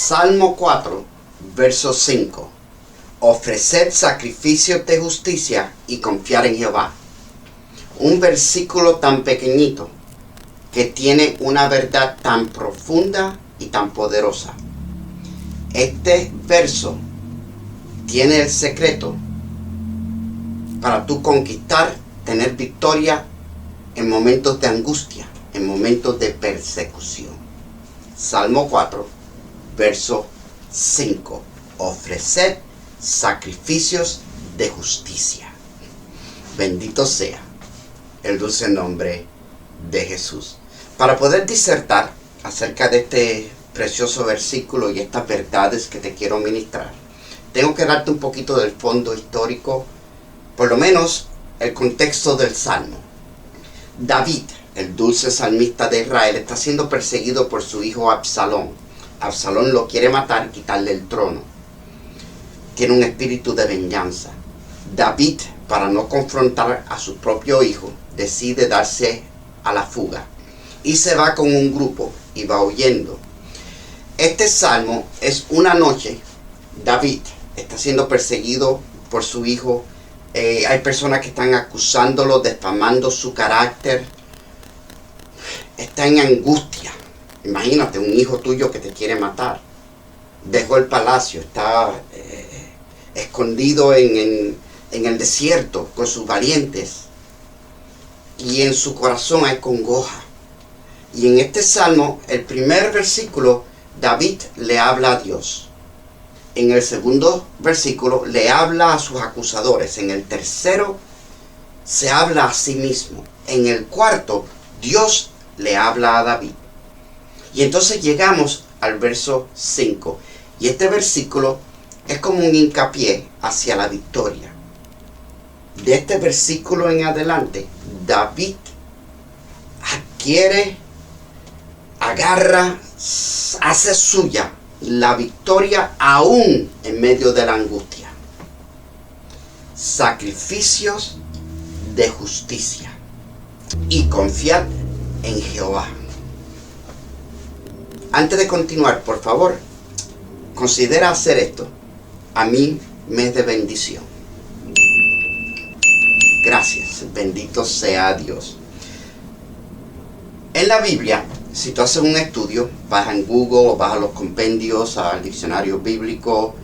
Salmo 4, verso 5. Ofreced sacrificios de justicia y confiar en Jehová. Un versículo tan pequeñito que tiene una verdad tan profunda y tan poderosa. Este verso tiene el secreto para tú conquistar, tener victoria en momentos de angustia, en momentos de persecución. Salmo 4, verso 5. Ofreced sacrificios de justicia. Bendito sea el dulce nombre de Jesús. Para poder disertar acerca de este precioso versículo y estas verdades que te quiero ministrar, tengo que darte un poquito del fondo histórico, por lo menos el contexto del Salmo. David, el dulce salmista de Israel, está siendo perseguido por su hijo Absalón. Absalón lo quiere matar, quitarle el trono. Tiene un espíritu de venganza. David, para no confrontar a su propio hijo, decide darse a la fuga y se va con un grupo y va huyendo. Este salmo es una noche. David está siendo perseguido por su hijo. Hay personas que están acusándolo, difamando su carácter. Está en angustia. Imagínate un hijo tuyo que te quiere matar. Dejó el palacio, está escondido en el desierto con sus valientes. Y en su corazón hay congoja. Y en este salmo, el primer versículo, David le habla a Dios. En el segundo versículo le habla a sus acusadores. En el tercero se habla a sí mismo. En el cuarto, Dios le habla a David. Y entonces llegamos al verso 5. Y este versículo es como un hincapié hacia la victoria. De este versículo en adelante, David agarra, hace suya la victoria aún en medio de la angustia. Sacrificios de justicia y confiar en Jehová. Antes de continuar, por favor, considera hacer esto. A mí me es de bendición. Gracias, bendito sea Dios. En la Biblia, si tú haces un estudio, vas en Google o vas a los compendios, al diccionario bíblico,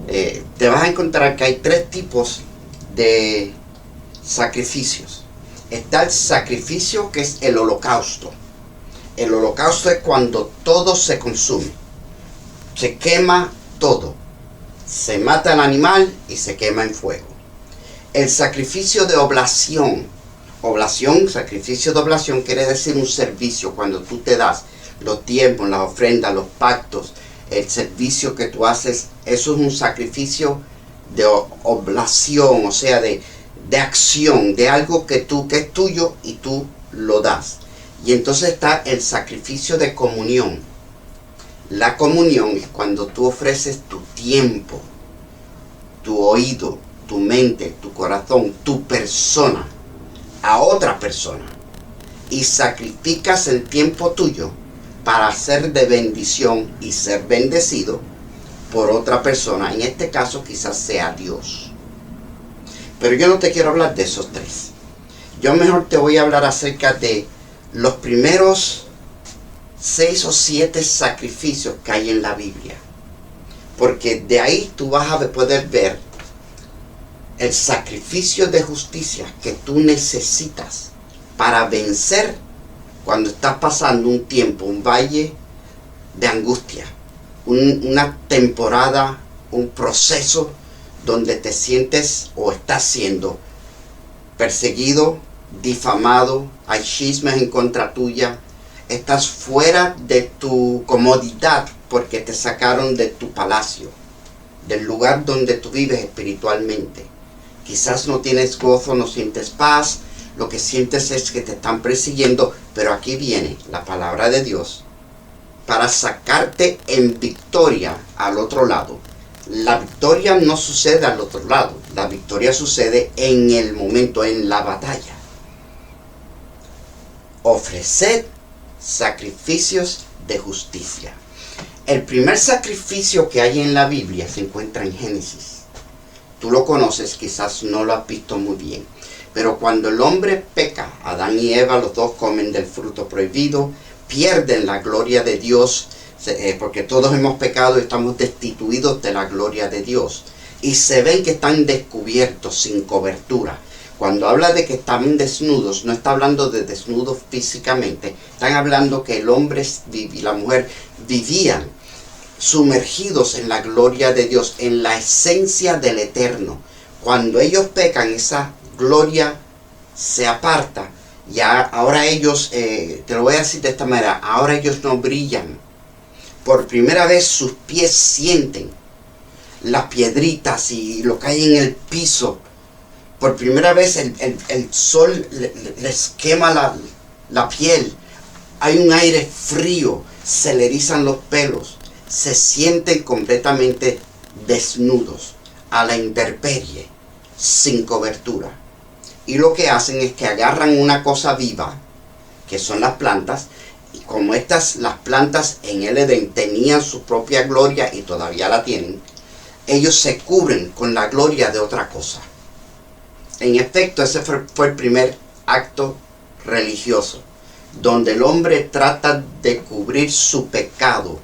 te vas a encontrar que hay tres tipos de sacrificios. Está el sacrificio que es el holocausto. El holocausto es cuando todo se consume. Se quema todo. Se mata el animal y se quema en fuego. El sacrificio de oblación. Sacrificio de oblación quiere decir un servicio. Cuando tú te das los tiempos, las ofrendas, los pactos, el servicio que tú haces, eso es un sacrificio de oblación, o sea, de acción, de algo que es tuyo y tú lo das. Y entonces está el sacrificio de comunión. La comunión es cuando tú ofreces tu tiempo, tu oído, tu mente, tu corazón, tu persona a otra persona. Y sacrificas el tiempo tuyo para ser de bendición y ser bendecido por otra persona. En este caso quizás sea Dios. Pero yo no te quiero hablar de esos tres. Yo mejor te voy a hablar acerca de los primeros 6 o 7 sacrificios que hay en la Biblia. Porque de ahí tú vas a poder ver el sacrificio de justicia que tú necesitas para vencer cuando estás pasando un tiempo, un valle de angustia, una temporada, un proceso donde te sientes o estás siendo perseguido, difamado, hay chismes en contra tuya, estás fuera de tu comodidad porque te sacaron de tu palacio, del lugar donde tú vives espiritualmente. Quizás no tienes gozo, no sientes paz, lo que sientes es que te están persiguiendo, pero aquí viene la palabra de Dios para sacarte en victoria al otro lado. La victoria no sucede al otro lado, la victoria sucede en el momento, en la batalla. Ofreced sacrificios de justicia. El primer sacrificio que hay en la Biblia se encuentra en Génesis. Tú lo conoces, quizás no lo has visto muy bien. Pero cuando el hombre peca, Adán y Eva, los dos comen del fruto prohibido, pierden la gloria de Dios, porque todos hemos pecado y estamos destituidos de la gloria de Dios. Y se ven que están descubiertos, sin cobertura. Cuando habla de que están desnudos, no está hablando de desnudos físicamente, están hablando que el hombre y la mujer vivían sumergidos en la gloria de Dios, en la esencia del Eterno. Cuando ellos pecan, esa gloria se aparta. Ya ahora ellos, te lo voy a decir de esta manera, ahora ellos no brillan. Por primera vez sus pies sienten las piedritas y lo que hay en el piso. Por primera vez el sol les quema la piel. Hay un aire frío, se le erizan los pelos. Se sienten completamente desnudos, a la intemperie, sin cobertura. Y lo que hacen es que agarran una cosa viva, que son las plantas, y como las plantas en el Edén tenían su propia gloria y todavía la tienen, ellos se cubren con la gloria de otra cosa. En efecto, ese fue el primer acto religioso, donde el hombre trata de cubrir su pecado,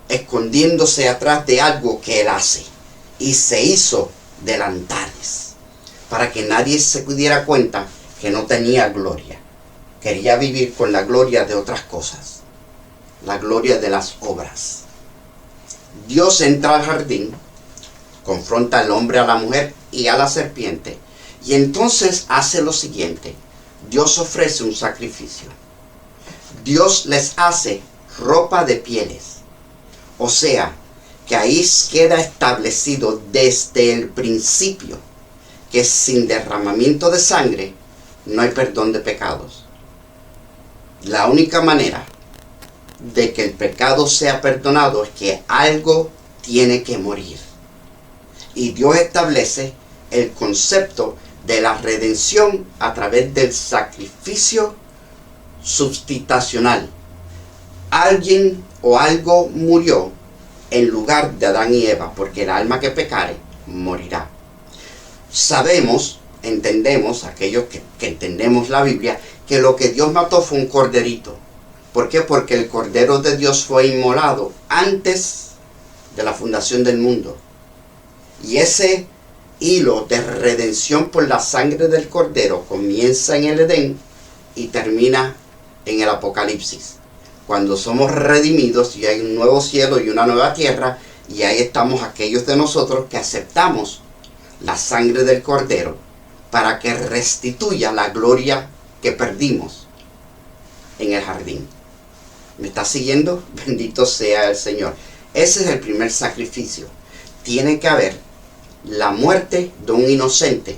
escondiéndose atrás de algo que él hace, y se hizo delantales, para que nadie se diera cuenta que no tenía gloria. Quería vivir con la gloria de otras cosas, la gloria de las obras. Dios entra al jardín, confronta al hombre, a la mujer y a la serpiente, y entonces hace lo siguiente: Dios ofrece un sacrificio. Dios les hace ropa de pieles. O sea, que ahí queda establecido desde el principio que sin derramamiento de sangre no hay perdón de pecados. La única manera de que el pecado sea perdonado es que algo tiene que morir. Y Dios establece el concepto de la redención a través del sacrificio sustitucional. Alguien o algo murió en lugar de Adán y Eva, porque el alma que pecare morirá. Sabemos, entendemos, aquellos que entendemos la Biblia, que lo que Dios mató fue un corderito. ¿Por qué? Porque el Cordero de Dios fue inmolado antes de la fundación del mundo. Y ese hilo de redención por la sangre del Cordero comienza en el Edén y termina en el Apocalipsis, cuando somos redimidos y hay un nuevo cielo y una nueva tierra, y ahí estamos aquellos de nosotros que aceptamos la sangre del Cordero para que restituya la gloria que perdimos en el jardín. ¿Me está siguiendo? Bendito sea el Señor. Ese es el primer sacrificio. Tiene que haber la muerte de un inocente,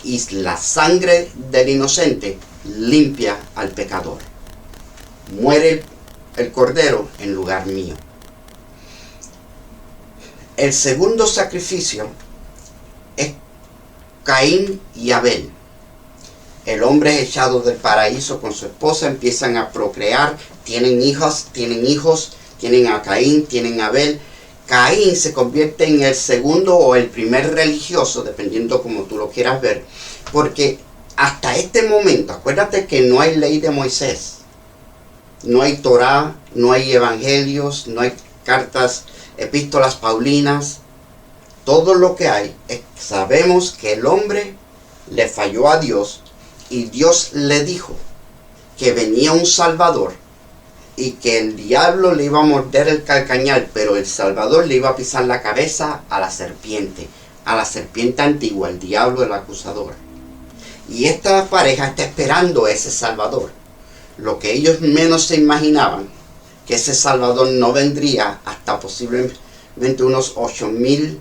y la sangre del inocente limpia al pecador. Muere el cordero en lugar mío. El segundo sacrificio es Caín y Abel. El hombre es echado del paraíso con su esposa, empiezan a procrear, tienen hijos, tienen a Caín, tienen a Abel. Caín se convierte en el segundo o el primer religioso, dependiendo como tú lo quieras ver, porque hasta este momento, acuérdate que no hay ley de Moisés, no hay Torá, no hay evangelios, no hay cartas, epístolas paulinas. Todo lo que hay es, sabemos que el hombre le falló a Dios y Dios le dijo que venía un Salvador y que el diablo le iba a morder el calcañar, pero el Salvador le iba a pisar la cabeza a la serpiente antigua, el diablo, el acusador. Y esta pareja está esperando a ese Salvador. Lo que ellos menos se imaginaban, que ese Salvador no vendría hasta posiblemente unos 8,000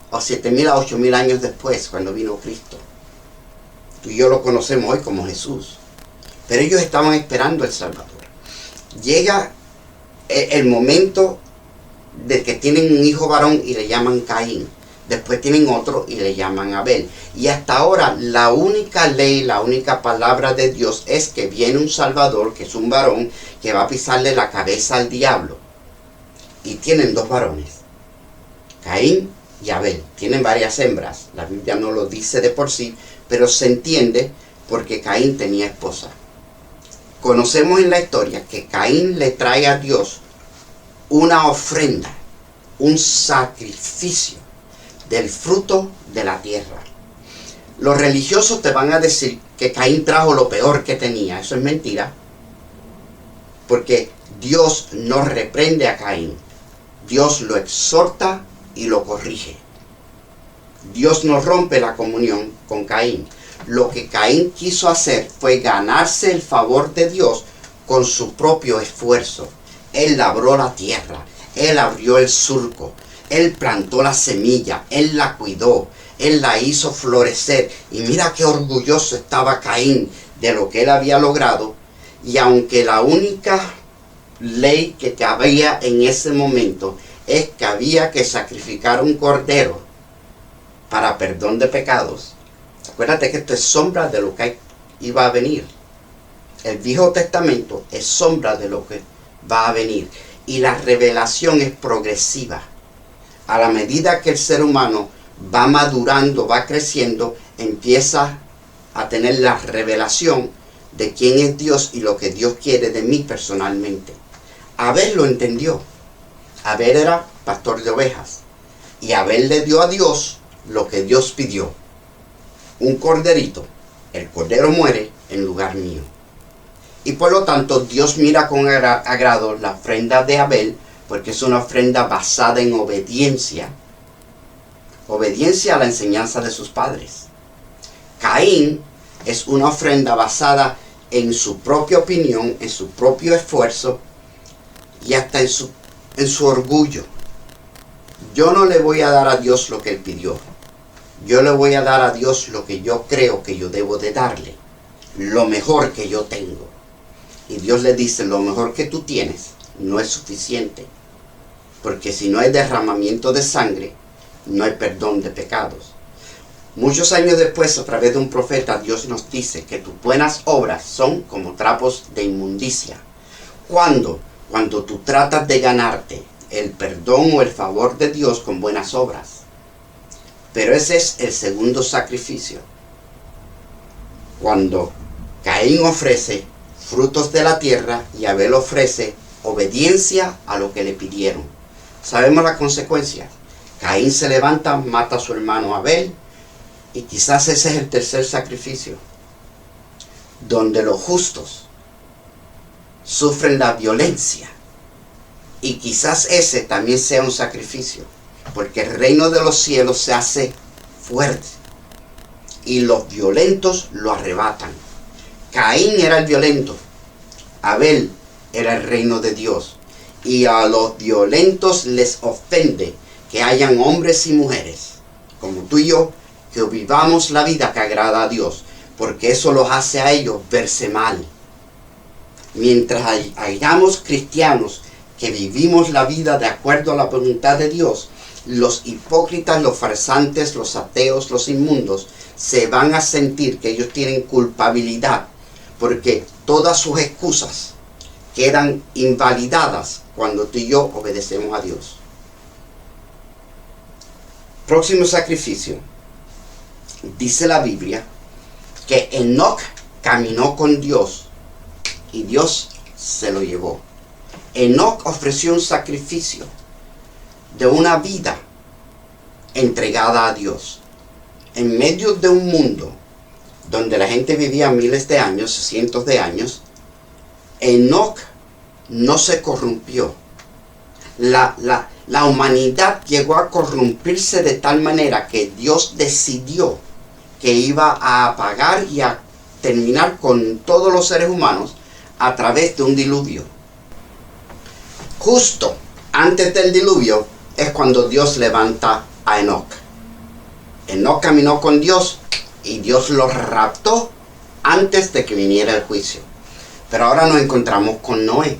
o 7,000 a 8,000 años después, cuando vino Cristo. Tú y yo lo conocemos hoy como Jesús. Pero ellos estaban esperando el Salvador. Llega el momento de que tienen un hijo varón y le llaman Caín. Después tienen otro y le llaman Abel. Y hasta ahora la única ley, la única palabra de Dios es que viene un Salvador, que es un varón, que va a pisarle la cabeza al diablo. Y tienen dos varones, Caín y Abel. Tienen varias hembras, la Biblia no lo dice de por sí, pero se entiende porque Caín tenía esposa. Conocemos en la historia que Caín le trae a Dios una ofrenda, un sacrificio del fruto de la tierra. Los religiosos te van a decir que Caín trajo lo peor que tenía. Eso es mentira, porque Dios no reprende a Caín. Dios lo exhorta y lo corrige. Dios no rompe la comunión con Caín. Lo que Caín quiso hacer fue ganarse el favor de Dios con su propio esfuerzo. Él labró la tierra, él abrió el surco, él plantó la semilla, él la cuidó, él la hizo florecer. Y mira qué orgulloso estaba Caín de lo que él había logrado. Y aunque la única ley que había en ese momento es que había que sacrificar un cordero para perdón de pecados, acuérdate que esto es sombra de lo que iba a venir. El Viejo Testamento es sombra de lo que va a venir. Y la revelación es progresiva. A la medida que el ser humano va madurando, va creciendo, empieza a tener la revelación de quién es Dios y lo que Dios quiere de mí personalmente. Abel lo entendió. Abel era pastor de ovejas. Y Abel le dio a Dios lo que Dios pidió. Un corderito. El cordero muere en lugar mío. Y por lo tanto Dios mira con agrado la ofrenda de Abel, porque es una ofrenda basada en obediencia. Obediencia a la enseñanza de sus padres. Caín es una ofrenda basada en su propia opinión, en su propio esfuerzo y hasta en su orgullo. Yo no le voy a dar a Dios lo que él pidió. Yo le voy a dar a Dios lo que yo creo que yo debo de darle. Lo mejor que yo tengo. Y Dios le dice, lo mejor que tú tienes no es suficiente. Porque si no hay derramamiento de sangre, no hay perdón de pecados. Muchos años después, a través de un profeta, Dios nos dice que tus buenas obras son como trapos de inmundicia. Cuando tú tratas de ganarte el perdón o el favor de Dios con buenas obras. Pero ese es el segundo sacrificio. Cuando Caín ofrece frutos de la tierra y Abel ofrece obediencia a lo que le pidieron. Sabemos la consecuencia. Caín se levanta, mata a su hermano Abel, y quizás ese es el tercer sacrificio, donde los justos sufren la violencia. Y quizás ese también sea un sacrificio, porque el reino de los cielos se hace fuerte y los violentos lo arrebatan. Caín era el violento, Abel era el reino de Dios, y a los violentos les ofende que hayan hombres y mujeres como tú y yo que vivamos la vida que agrada a Dios, porque eso los hace a ellos verse mal. Mientras hayamos cristianos que vivimos la vida de acuerdo a la voluntad de Dios, los hipócritas, los farsantes, los ateos, los inmundos se van a sentir que ellos tienen culpabilidad, porque todas sus excusas quedan invalidadas cuando tú y yo obedecemos a Dios. Próximo sacrificio. Dice la Biblia que Enoc caminó con Dios y Dios se lo llevó. Enoc ofreció un sacrificio de una vida entregada a Dios. En medio de un mundo donde la gente vivía miles de años, cientos de años, Enoc no se corrompió. La humanidad llegó a corrompirse de tal manera que Dios decidió que iba a apagar y a terminar con todos los seres humanos a través de un diluvio. Justo antes del diluvio es cuando Dios levanta a Enoc. Enoc caminó con Dios y Dios lo raptó antes de que viniera el juicio. Pero ahora nos encontramos con Noé.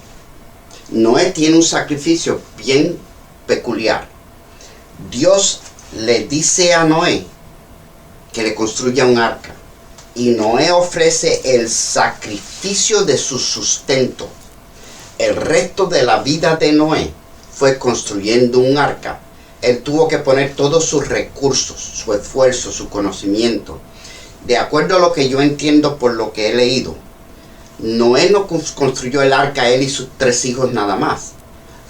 Noé tiene un sacrificio bien peculiar. Dios le dice a Noé que le construya un arca. Y Noé ofrece el sacrificio de su sustento. El resto de la vida de Noé fue construyendo un arca. Él tuvo que poner todos sus recursos, su esfuerzo, su conocimiento. De acuerdo a lo que yo entiendo por lo que he leído, Noé no construyó el arca él y sus 3 hijos nada más.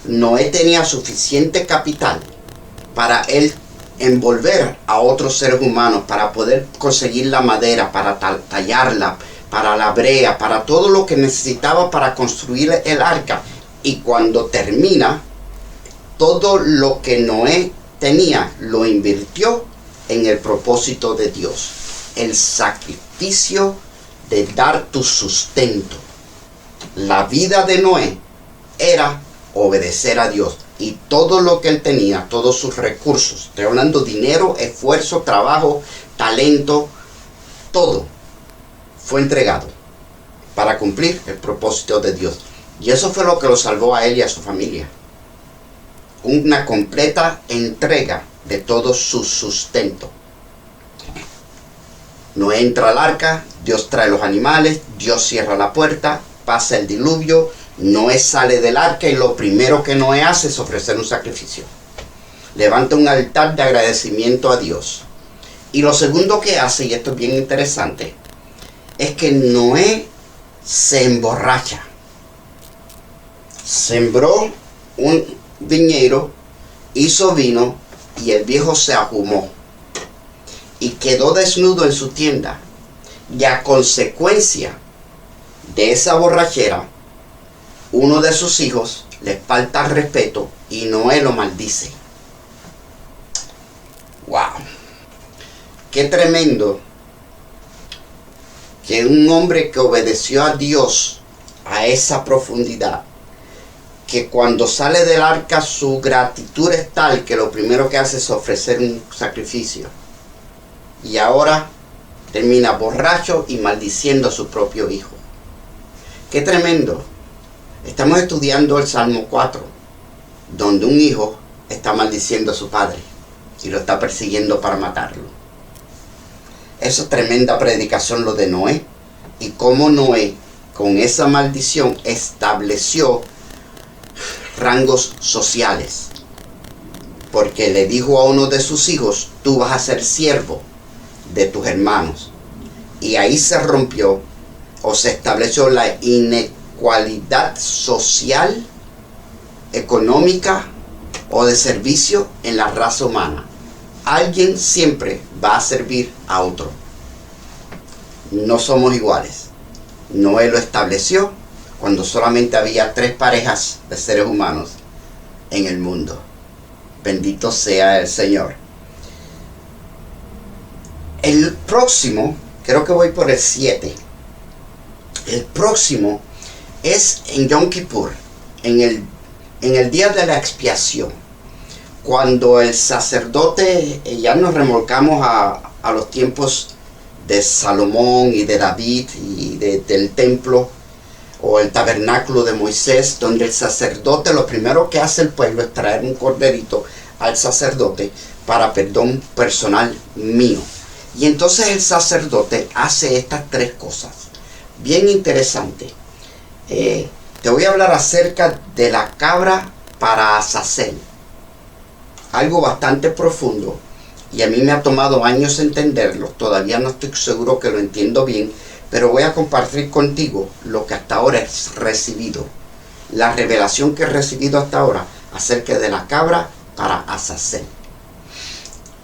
Noé tenía suficiente capital para él envolver a otros seres humanos, para poder conseguir la madera, para tallarla, para la brea, para todo lo que necesitaba para construir el arca. Y cuando termina, todo lo que Noé tenía lo invirtió en el propósito de Dios. El sacrificio de dar tu sustento. La vida de Noé era obedecer a Dios. Y todo lo que él tenía, todos sus recursos, estoy hablando dinero, esfuerzo, trabajo, talento, todo fue entregado para cumplir el propósito de Dios. Y eso fue lo que lo salvó a él y a su familia. Una completa entrega de todo su sustento. Noé entra al arca, Dios trae los animales, Dios cierra la puerta, pasa el diluvio, Noé sale del arca y lo primero que Noé hace es ofrecer un sacrificio. Levanta un altar de agradecimiento a Dios. Y lo segundo que hace, y esto es bien interesante, es que Noé se emborracha. Sembró un viñedo, hizo vino y el viejo se ahumó. Y quedó desnudo en su tienda. Y a consecuencia de esa borrachera, uno de sus hijos le falta el respeto y Noé lo maldice. ¡Wow! ¡Qué tremendo! Que un hombre que obedeció a Dios a esa profundidad, que cuando sale del arca su gratitud es tal que lo primero que hace es ofrecer un sacrificio. Y ahora termina borracho y maldiciendo a su propio hijo. ¡Qué tremendo! Estamos estudiando el Salmo 4, donde un hijo está maldiciendo a su padre y lo está persiguiendo para matarlo. Esa es tremenda predicación lo de Noé, y cómo Noé con esa maldición estableció rangos sociales, porque le dijo a uno de sus hijos: tú vas a ser siervo de tus hermanos. Y ahí se rompió o se estableció la inequalidad social, económica o de servicio en la raza humana. Alguien siempre va a servir a otro. No somos iguales. Noé lo estableció cuando solamente había 3 parejas de seres humanos en el mundo. Bendito sea el Señor. El próximo, creo que voy por el 7. El próximo es en Yom Kippur, en el día de la expiación, cuando el sacerdote, ya nos remolcamos a los tiempos de Salomón y de David y del templo o el tabernáculo de Moisés, donde el sacerdote, lo primero que hace el pueblo es traer un corderito al sacerdote para perdón personal mío. Y entonces el sacerdote hace estas 3 cosas. Bien interesante. Te voy a hablar acerca de la cabra para Azazel. Algo bastante profundo. Y a mí me ha tomado años entenderlo. Todavía no estoy seguro que lo entiendo bien. Pero voy a compartir contigo lo que hasta ahora he recibido. La revelación que he recibido hasta ahora acerca de la cabra para Azazel.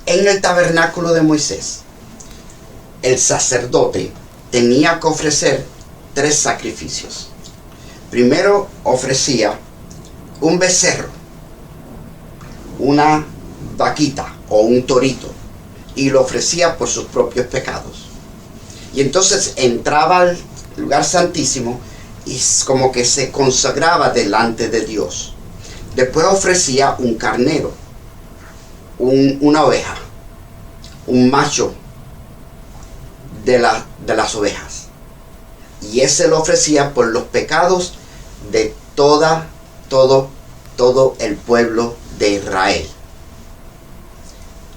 En el tabernáculo de Moisés, el sacerdote tenía que ofrecer 3 sacrificios. Primero ofrecía un becerro, una vaquita o un torito, y lo ofrecía por sus propios pecados. Y entonces entraba al lugar santísimo y como que se consagraba delante de Dios. Después ofrecía un carnero, una oveja, un macho de las ovejas. Y ese lo ofrecía por los pecados de todo el pueblo de Israel.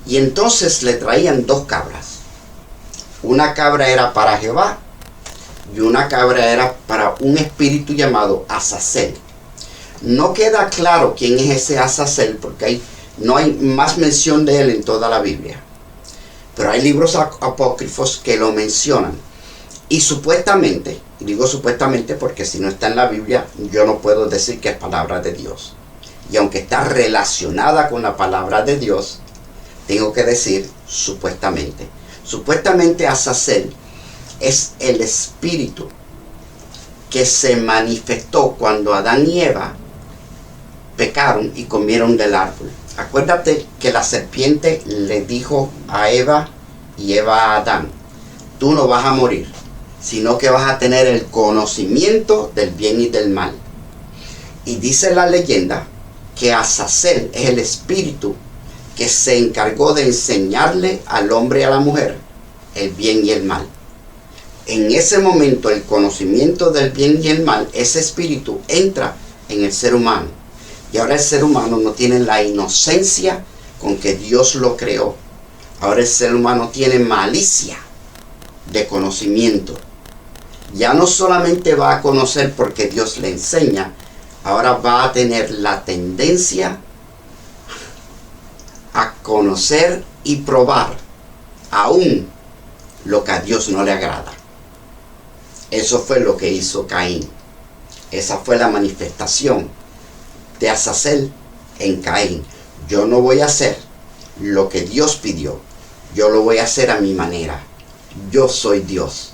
Y entonces le traían 2 cabras. Una cabra era para Jehová y una cabra era para un espíritu llamado Azazel. No queda claro quién es ese Azazel porque no hay más mención de él en toda la Biblia. Pero hay libros apócrifos que lo mencionan. Y supuestamente, y digo supuestamente porque si no está en la Biblia, yo no puedo decir que es palabra de Dios. Y aunque está relacionada con la palabra de Dios, tengo que decir supuestamente. Supuestamente Azazel es el espíritu que se manifestó cuando Adán y Eva pecaron y comieron del árbol. Acuérdate que la serpiente le dijo a Eva y Eva a Adán: tú no vas a morir, sino que vas a tener el conocimiento del bien y del mal. Y dice la leyenda que Azazel es el espíritu que se encargó de enseñarle al hombre y a la mujer el bien y el mal. En ese momento el conocimiento del bien y el mal, ese espíritu entra en el ser humano. Y ahora el ser humano no tiene la inocencia con que Dios lo creó. Ahora el ser humano tiene malicia de conocimiento. Ya no solamente va a conocer porque Dios le enseña, ahora va a tener la tendencia a conocer y probar aún lo que a Dios no le agrada. Eso fue lo que hizo Caín. Esa fue la manifestación de Azazel en Caín. Yo no voy a hacer lo que Dios pidió, yo lo voy a hacer a mi manera. Yo soy Dios.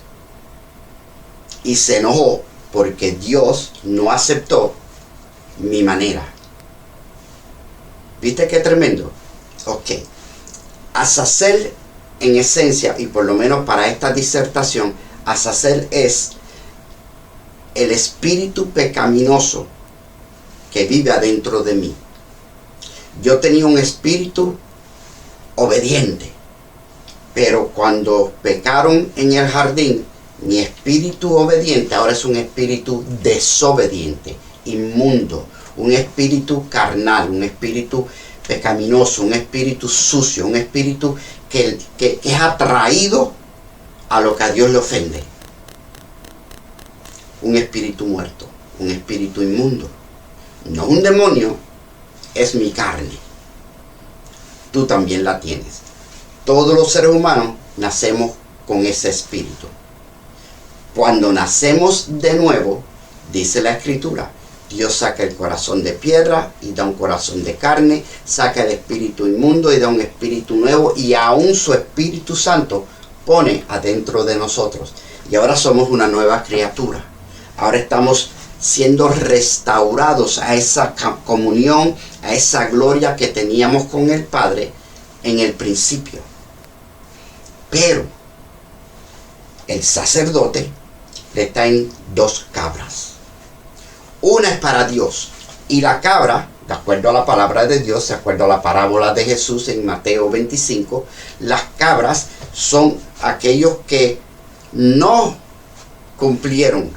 Y se enojó porque Dios no aceptó mi manera. ¿Viste qué tremendo? Ok. Azazel en esencia, y por lo menos para esta disertación, Azazel es el espíritu pecaminoso que vive adentro de mí. Yo tenía un espíritu obediente, pero cuando pecaron en el jardín, mi espíritu obediente ahora es un espíritu desobediente, inmundo, un espíritu carnal, un espíritu pecaminoso, un espíritu sucio, un espíritu que es atraído a lo que a Dios le ofende. Un espíritu muerto, un espíritu inmundo. No un demonio, es mi carne. Tú también la tienes. Todos los seres humanos nacemos con ese espíritu. Cuando nacemos de nuevo, dice la Escritura, Dios saca el corazón de piedra y da un corazón de carne, saca el espíritu inmundo y da un espíritu nuevo, y aún su Espíritu Santo pone adentro de nosotros. Y ahora somos una nueva criatura. Ahora estamos siendo restaurados a esa comunión, a esa gloria que teníamos con el Padre en el principio. Pero el sacerdote le traen 2 cabras. Una es para Dios, y la cabra, de acuerdo a la palabra de Dios, de acuerdo a la parábola de Jesús en Mateo 25, las cabras son aquellos que no cumplieron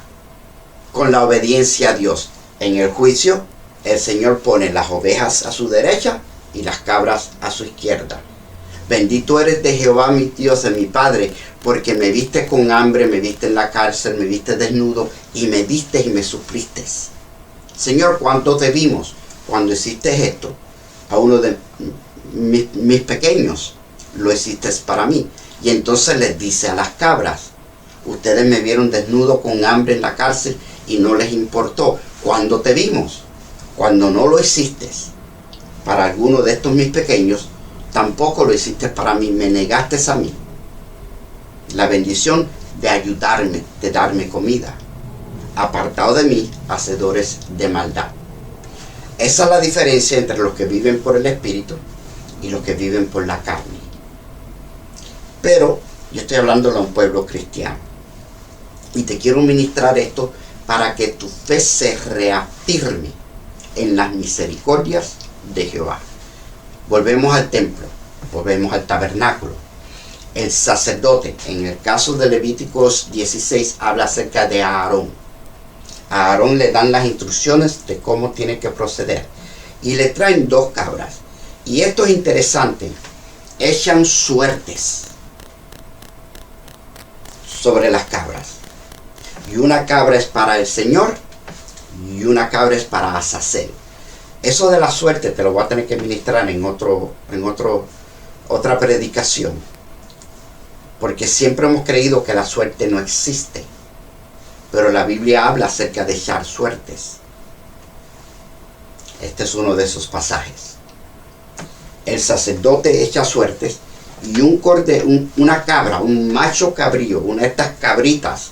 con la obediencia a Dios. En el juicio, el Señor pone las ovejas a su derecha y las cabras a su izquierda. Bendito eres de Jehová mi Dios, de mi Padre, porque me viste con hambre, me viste en la cárcel, me viste desnudo y me diste y me supliste. Señor, ¿cuánto te vimos cuando hiciste esto? A uno de mis pequeños lo hiciste para mí. Y entonces les dice a las cabras: ustedes me vieron desnudo con hambre en la cárcel y no les importó. ¿Cuándo te vimos? Cuando no lo hiciste para alguno de estos mis pequeños, tampoco lo hiciste para mí. Me negaste a mí la bendición de ayudarme, de darme comida. Apartado de mí, hacedores de maldad. Esa es la diferencia entre los que viven por el Espíritu y los que viven por la carne. Pero yo estoy hablando de un pueblo cristiano. Y te quiero ministrar esto para que tu fe se reafirme en las misericordias de Jehová. Volvemos al templo, volvemos al tabernáculo. El sacerdote, en el caso de Levíticos 16, habla acerca de Aarón. A Aarón le dan las instrucciones de cómo tiene que proceder. Y le traen 2 cabras. Y esto es interesante. echan suertes sobre las cabras. Y una cabra es para el Señor y una cabra es para Azazel. Eso de la suerte te lo voy a tener que ministrar en otra predicación. Porque siempre hemos creído que la suerte no existe. Pero la Biblia habla acerca de echar suertes. Este es uno de esos pasajes. El sacerdote echa suertes y una cabra, un macho cabrío, una de estas cabritas,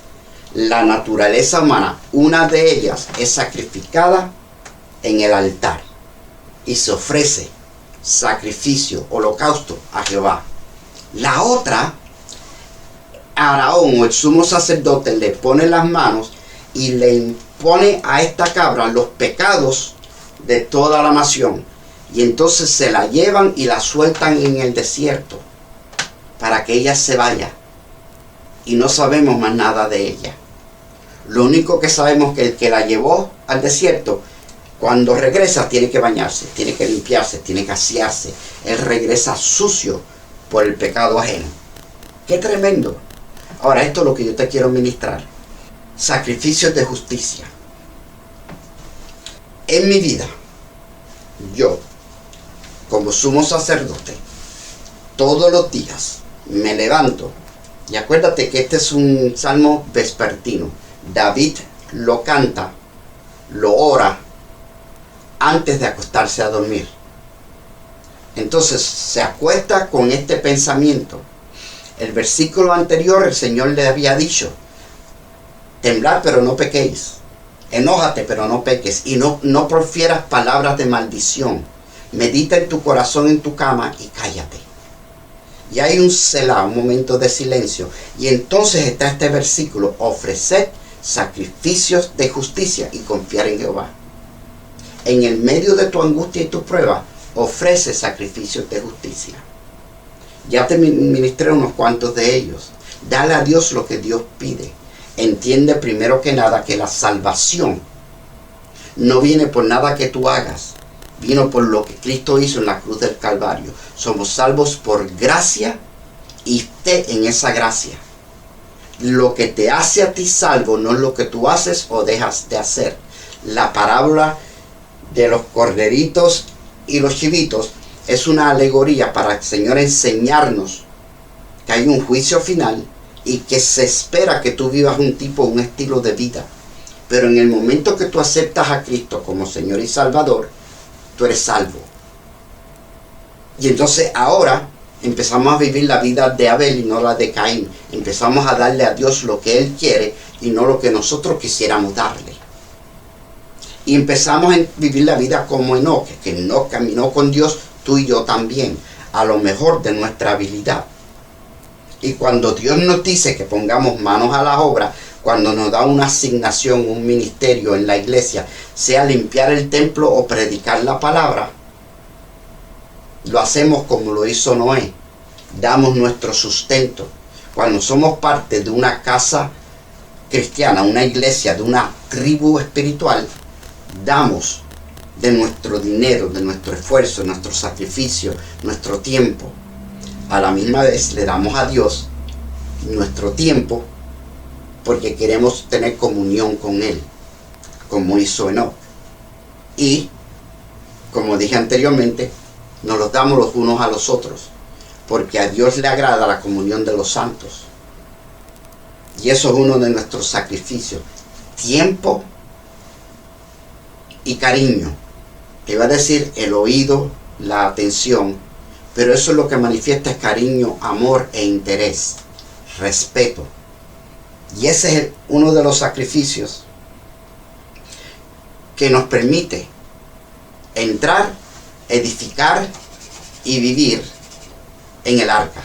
la naturaleza humana, una de ellas es sacrificada en el altar y se ofrece sacrificio, holocausto a Jehová. La otra, Aarón o el sumo sacerdote le pone las manos y le impone a esta cabra los pecados de toda la nación. Y entonces se la llevan y la sueltan en el desierto para que ella se vaya. Y no sabemos más nada de ella. Lo único que sabemos es que el que la llevó al desierto, cuando regresa tiene que bañarse, tiene que limpiarse, tiene que asearse. Él regresa sucio por el pecado ajeno. ¡Qué tremendo! Ahora, esto es lo que yo te quiero ministrar. Sacrificios de justicia. En mi vida, yo, como sumo sacerdote, todos los días me levanto. Y acuérdate que este es un salmo vespertino. David lo canta, lo ora, antes de acostarse a dormir. Entonces se acuesta con este pensamiento. El versículo anterior el Señor le había dicho: temblad pero no pequéis, enójate pero no peques, y no profieras palabras de maldición. Medita en tu corazón en tu cama y cállate. Y hay un selah, un momento de silencio. Y entonces está este versículo: ofreced sacrificios de justicia y confiar en Jehová. En el medio de tu angustia y tu prueba, ofrece sacrificios de justicia. Ya te ministré unos cuantos de ellos. Dale a Dios lo que Dios pide. Entiende primero que nada que la salvación no viene por nada que tú hagas. Vino por lo que Cristo hizo en la cruz del Calvario. Somos salvos por gracia y fe en esa gracia. Lo que te hace a ti salvo no es lo que tú haces o dejas de hacer. La parábola de los corderitos y los chivitos es una alegoría para el Señor enseñarnos que hay un juicio final y que se espera que tú vivas un estilo de vida. Pero en el momento que tú aceptas a Cristo como Señor y Salvador, tú eres salvo. Y entonces ahora empezamos a vivir la vida de Abel y no la de Caín. Empezamos a darle a Dios lo que Él quiere y no lo que nosotros quisiéramos darle. Y empezamos a vivir la vida como Enoc, que no caminó con Dios, tú y yo también, a lo mejor de nuestra habilidad. Y cuando Dios nos dice que pongamos manos a la obra, cuando nos da una asignación, un ministerio en la iglesia, sea limpiar el templo o predicar la palabra, lo hacemos como lo hizo Noé. Damos nuestro sustento. Cuando somos parte de una casa cristiana, una iglesia, de una tribu espiritual, damos de nuestro dinero, de nuestro esfuerzo, nuestro sacrificio, nuestro tiempo. A la misma vez le damos a Dios nuestro tiempo porque queremos tener comunión con Él, como hizo Enoc. Y, como dije anteriormente, nos los damos los unos a los otros, porque a Dios le agrada la comunión de los santos. Y eso es uno de nuestros sacrificios. Tiempo y cariño. Te iba a decir el oído, la atención, pero eso es lo que manifiesta es cariño, amor e interés, respeto. Y ese es uno de los sacrificios que nos permite entrar, edificar y vivir en el arca.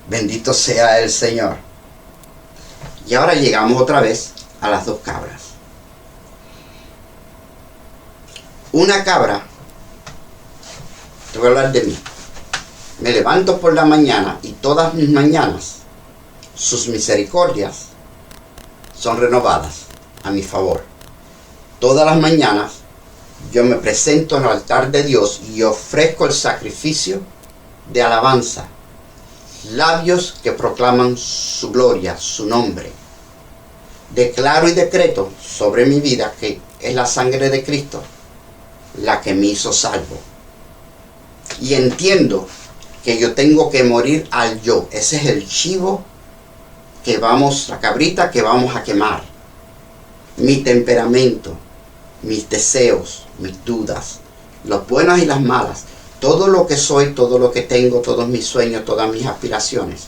Bendito sea el Señor. Y ahora llegamos otra vez a las dos cabras. Una cabra, te voy a hablar de mí. Me levanto por la mañana y todas mis mañanas sus misericordias son renovadas a mi favor. Todas las mañanas yo me presento en el altar de Dios y ofrezco el sacrificio de alabanza, labios que proclaman su gloria, su nombre. Declaro y decreto sobre mi vida que es la sangre de Cristo la que me hizo salvo. Y entiendo que yo tengo que morir al yo. Ese es el chivo que vamos, la cabrita que vamos a quemar. Mi temperamento, mis deseos, mis dudas, las buenas y las malas, todo lo que soy, todo lo que tengo, todos mis sueños, todas mis aspiraciones,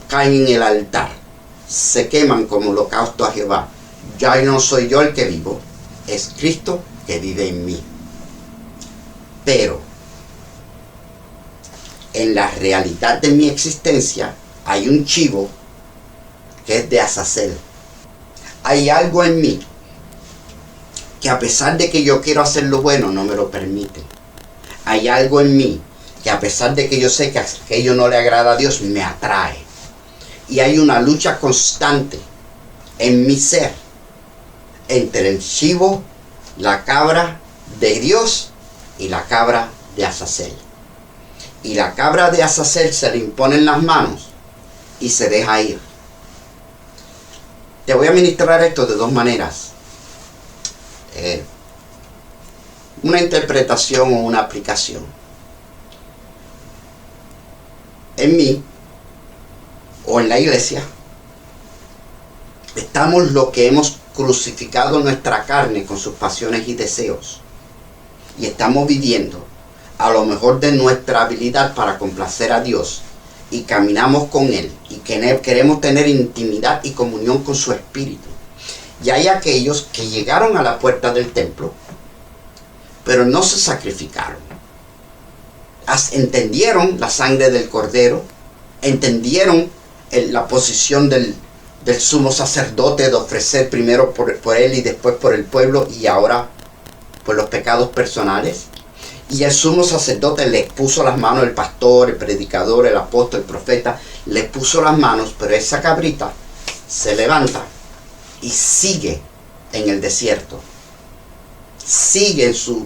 caen en el altar, se queman como holocausto a Jehová. Ya no soy yo el que vivo, es Cristo que vive en mí. Pero en la realidad de mi existencia hay un chivo que es de Azazel. Hay algo en mí que, a pesar de que yo quiero hacer lo bueno, no me lo permite. Hay algo en mí que, a pesar de que yo sé que aquello no le agrada a Dios, me atrae. Y hay una lucha constante en mi ser entre el chivo, la cabra de Dios y la cabra de Azazel. Y la cabra de Azazel se le imponen las manos y se deja ir. Te voy a ministrar esto de dos maneras. Una interpretación o una aplicación. En mí o en la iglesia estamos los que hemos crucificado nuestra carne con sus pasiones y deseos, y estamos viviendo a lo mejor de nuestra habilidad para complacer a Dios, y caminamos con Él y queremos tener intimidad y comunión con su Espíritu. Y hay aquellos que llegaron a la puerta del templo pero no se sacrificaron. Entendieron la sangre del Cordero, entendieron la posición del sumo sacerdote de ofrecer primero por él y después por el pueblo, y ahora por los pecados personales. Y el sumo sacerdote les puso las manos, el pastor, el predicador, el apóstol, el profeta, les puso las manos, pero esa cabrita se levanta y sigue en el desierto. Sigue en sus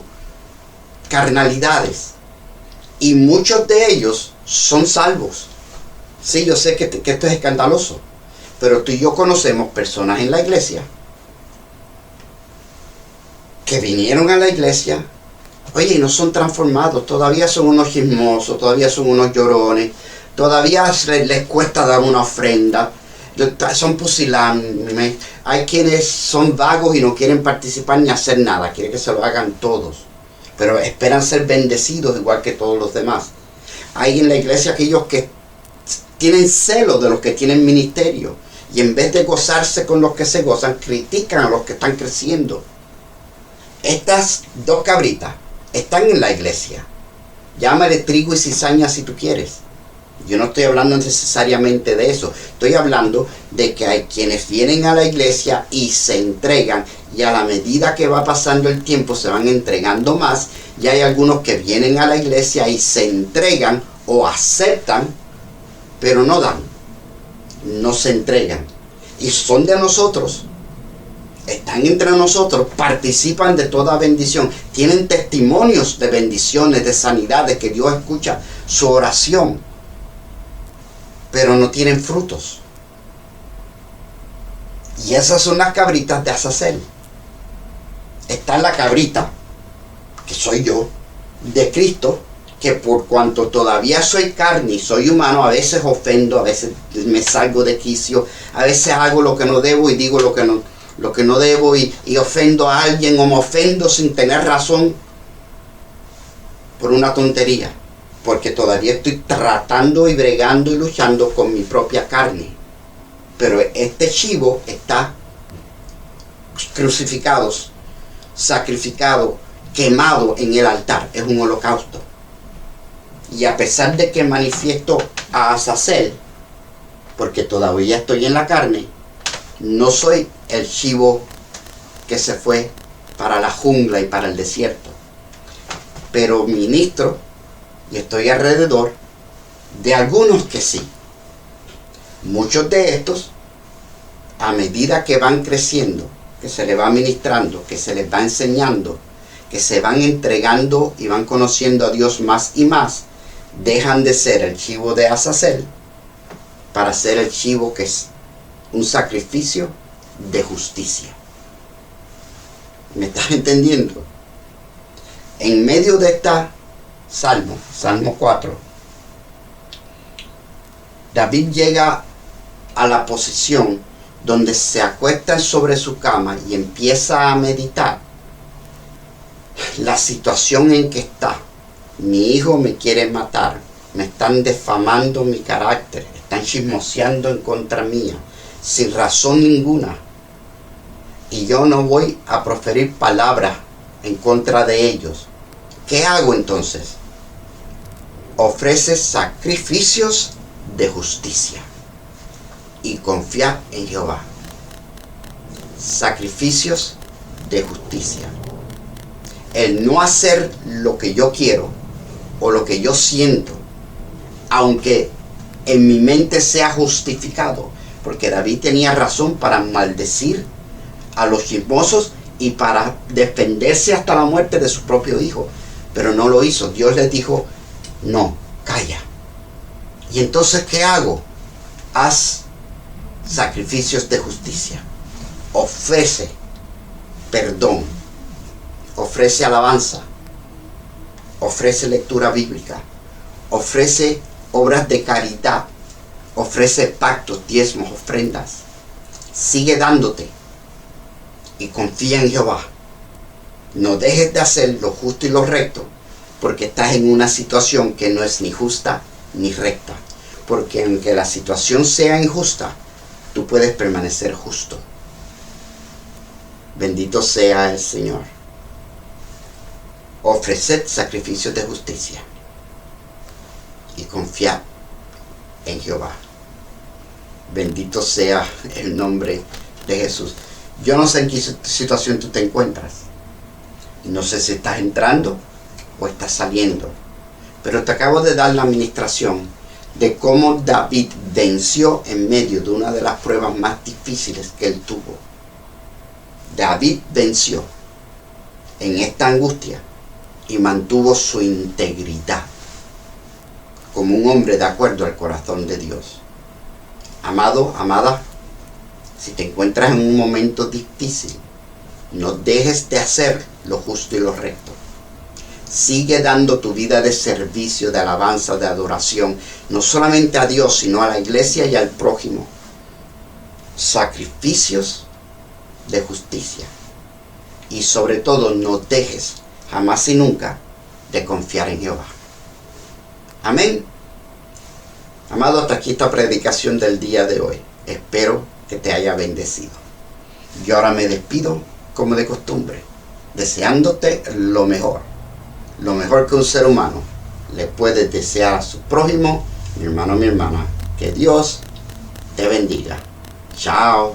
carnalidades. Y muchos de ellos son salvos. Sí, yo sé que esto es escandaloso, pero tú y yo conocemos personas en la iglesia que vinieron a la iglesia, oye, y no son transformados, todavía son unos chismosos, todavía son unos llorones, todavía les cuesta dar una ofrenda, son pusilánimes. Hay quienes son vagos y no quieren participar ni hacer nada, quieren que se lo hagan todos, pero esperan ser bendecidos igual que todos los demás. Hay en la iglesia aquellos que tienen celo de los que tienen ministerio, y en vez de gozarse con los que se gozan, critican a los que están creciendo. Estas dos cabritas están en la iglesia. Llámale trigo y cizaña si tú quieres. Yo no estoy hablando necesariamente de eso. Estoy hablando de que hay quienes vienen a la iglesia y se entregan, y a la medida que va pasando el tiempo se van entregando más, y hay algunos que vienen a la iglesia y se entregan o aceptan, pero no dan, no se entregan, y son de nosotros, están entre nosotros, participan de toda bendición, tienen testimonios de bendiciones, de sanidades, que Dios escucha su oración, pero no tienen frutos. Y esas son las cabritas de Azazel. Está la cabrita, que soy yo, de Cristo, que por cuanto todavía soy carne y soy humano, a veces ofendo, a veces me salgo de quicio, a veces hago lo que no debo y digo lo que no debo, y ofendo a alguien, o me ofendo sin tener razón por una tontería, porque todavía estoy tratando y bregando y luchando con mi propia carne. Pero este chivo está crucificado, sacrificado, quemado en el altar, es un holocausto. Y a pesar de que manifiesto a Azazel, porque todavía estoy en la carne, no soy el chivo que se fue para la jungla y para el desierto, pero ministro y estoy alrededor de algunos que sí. Muchos de estos, a medida que van creciendo, que se les va ministrando, que se les va enseñando, que se van entregando y van conociendo a Dios más y más, dejan de ser el chivo de Azazel para ser el chivo que es un sacrificio de justicia. ¿Me estás entendiendo? En medio de esta Salmo 4, David llega a la posición donde se acuesta sobre su cama y empieza a meditar la situación en que está. Mi hijo me quiere matar, me están defamando mi carácter, están chismoseando en contra mía, sin razón ninguna. Y yo no voy a proferir palabras en contra de ellos. ¿Qué hago entonces? Ofrece sacrificios de justicia y confía en Jehová. Sacrificios de justicia. El no hacer lo que yo quiero o lo que yo siento, aunque en mi mente sea justificado, porque David tenía razón para maldecir a los chismosos y para defenderse hasta la muerte de su propio hijo, pero no lo hizo. Dios les dijo, no, calla. Y entonces, ¿qué hago? Haz sacrificios de justicia. Ofrece perdón. Ofrece alabanza. Ofrece lectura bíblica. Ofrece obras de caridad. Ofrece pactos, diezmos, ofrendas. Sigue dándote. Y confía en Jehová. No dejes de hacer lo justo y lo recto, porque estás en una situación que no es ni justa ni recta. Porque aunque la situación sea injusta, tú puedes permanecer justo. Bendito sea el Señor. Ofreced sacrificios de justicia y confiad en Jehová. Bendito sea el nombre de Jesús. Yo no sé en qué situación tú te encuentras. No sé si estás entrando o estás saliendo. Pero te acabo de dar la administración de cómo David venció en medio de una de las pruebas más difíciles que él tuvo. David venció en esta angustia y mantuvo su integridad como un hombre de acuerdo al corazón de Dios. Amado, amada, si te encuentras en un momento difícil, no dejes de hacer lo justo y lo recto. Sigue dando tu vida de servicio, de alabanza, de adoración, no solamente a Dios, sino a la iglesia y al prójimo. Sacrificios de justicia. Y sobre todo, no dejes jamás y nunca de confiar en Jehová. Amén. Amado, hasta aquí esta predicación del día de hoy. Espero que te haya bendecido. Yo ahora me despido como de costumbre, deseándote lo mejor que un ser humano le puede desear a su prójimo. Mi hermano, mi hermana, que Dios te bendiga. Chao.